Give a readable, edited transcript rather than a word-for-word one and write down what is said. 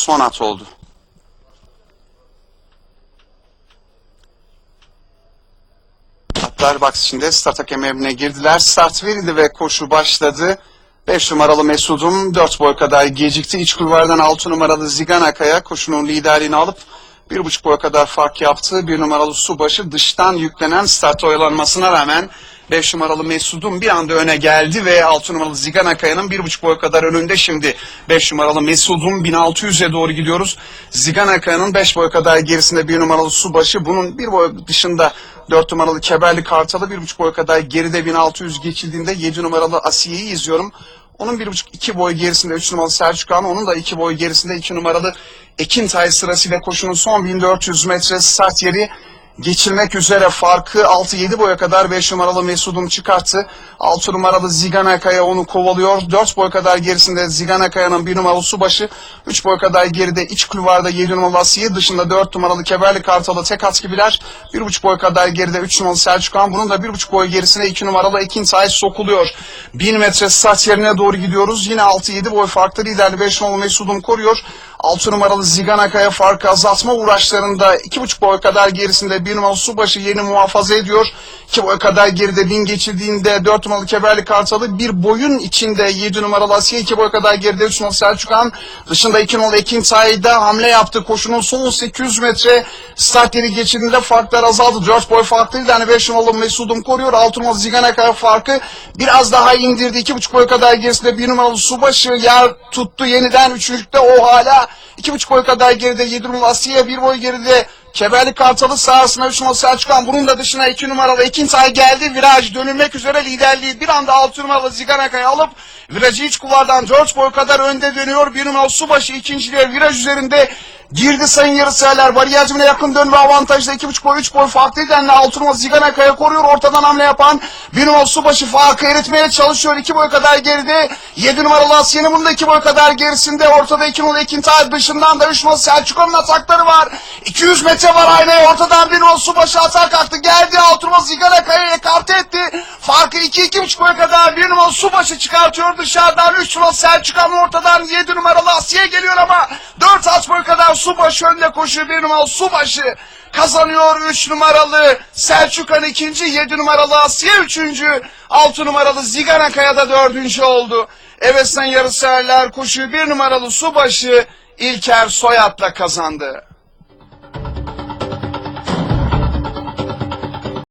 son at oldu. Atlar box içinde start hakem emrine girdiler. Start verildi ve koşu başladı. 5 numaralı Mesud'um 4 boy kadar gecikti. İç kulvardan 6 numaralı Ziganakaya koşunun liderliğini alıp 1,5 boy kadar fark yaptı. 1 numaralı Subaşı dıştan yüklenen start oyalanmasına rağmen 5 numaralı Mesud'um bir anda öne geldi ve 6 numaralı Ziganakaya'nın 1,5 boy kadar önünde şimdi. 5 numaralı Mesud'um 1600'e doğru gidiyoruz. Ziganakaya'nın 5 boy kadar gerisinde 1 numaralı Subaşı. Bunun 1 boy dışında 4 numaralı Keberli Kartalı 1,5 boy kadar geride 1600 geçildiğinde 7 numaralı Asiye'yi izliyorum. Onun 1,5-2 boy gerisinde 3 numaralı Selçuk Han, onun da 2 boy gerisinde 2 numaralı Ekintay sırasıyla koşunun son 1400 metre start yeri geçilmek üzere. Farkı 6-7 boya kadar 5 numaralı Mesud'um çıkarttı. 6 numaralı Ziganakaya onu kovalıyor. 4 boy kadar gerisinde Ziganakaya'nın 1 numaralı Subaşı. 3 boy kadar geride iç kulvarda 7 numaralı Asiye, dışında 4 numaralı Keberli Kartalı tek at gibiler. 1,5 boy kadar geride 3 numaralı Selçuk Han. Bunun da 1,5 boy gerisine 2 numaralı Ekintay sokuluyor. 1000 metre start yerine doğru gidiyoruz. Yine 6-7 boy farklı liderli 5 numaralı Mesud'um koruyor. 6 numaralı Ziganakaya farkı azaltma uğraşlarında 2,5 boy kadar gerisinde 1 numaralı Subaşı yeni muhafaza ediyor. 2 boy kadar geride 1000 geçildiğinde 4 numaralı Keberli Kartalı, bir boyun içinde 7 numaralı Asiye, 2 boy kadar geride 3 numaralı Selçuk Han, dışında 2 numaralı Ekintay'da hamle yaptı. Koşunun son 800 metre start yeri geçildiğinde farklar azaldı. 4 boy farklıydı. Yani 5 numaralı Mesud'um koruyor. 6 numaralı Ziganakaya farkı biraz daha indirdi. 2,5 boy kadar gerisinde 1 numaralı Subaşı yer tuttu yeniden. Üçüncükte o hala 2,5 boy kadar geride 7 numaralı Asiye, 1 boy geride Keberli Kartalı sahasına 3 numaralı Selçuk Han. Bunun da dışına 2 numaralı Ekintay geldi. Viraj dönülmek üzere, liderliği bir anda 6 numaralı Ziganakaya alıp virajı iç kulvardan 4 boy kadar önde dönüyor. 1 numaralı Subaşı ikinciliğe viraj üzerinde girdi sayın yarışseverler. Bariyer cimine yakın dönme avantajda 2,5 boy 3 boy farklı liderle 6 numaralı Ziganakaya koruyor. Ortadan hamle yapan 1 numaralı Subaşı farkı eritmeye çalışıyor. 2 boy kadar geride 7 numaralı Asiye'nin, bunun da 2 boy kadar gerisinde. Ortada 2 numaralı Ekintay, dışından da 3 numaralı Selçuk Han'ın atakları var. 200 metre var aynaya. Ortadan 1 numaralı Subaşı atak kalktı. Geldi 6 numaralı Ziganakaya'yı ekarte etti. Farkı 2-2,5 boy kadar 1 numaralı Subaşı çıkartıyor dışarıdan. 3 numaralı Selçuk Han, ortadan 7 numaralı Asiye geliyor ama 4 at boy kadar Subaşı önde koşuyor. 1 numaralı Subaşı kazanıyor. 3 numaralı Selçuk Han ikinci, 7 numaralı Asiye üçüncü, 6 numaralı Ziganakaya da dördüncü oldu. Evet sayın yarışseverler, koşuyu 1 numaralı Subaşı İlker Soyat'la kazandı.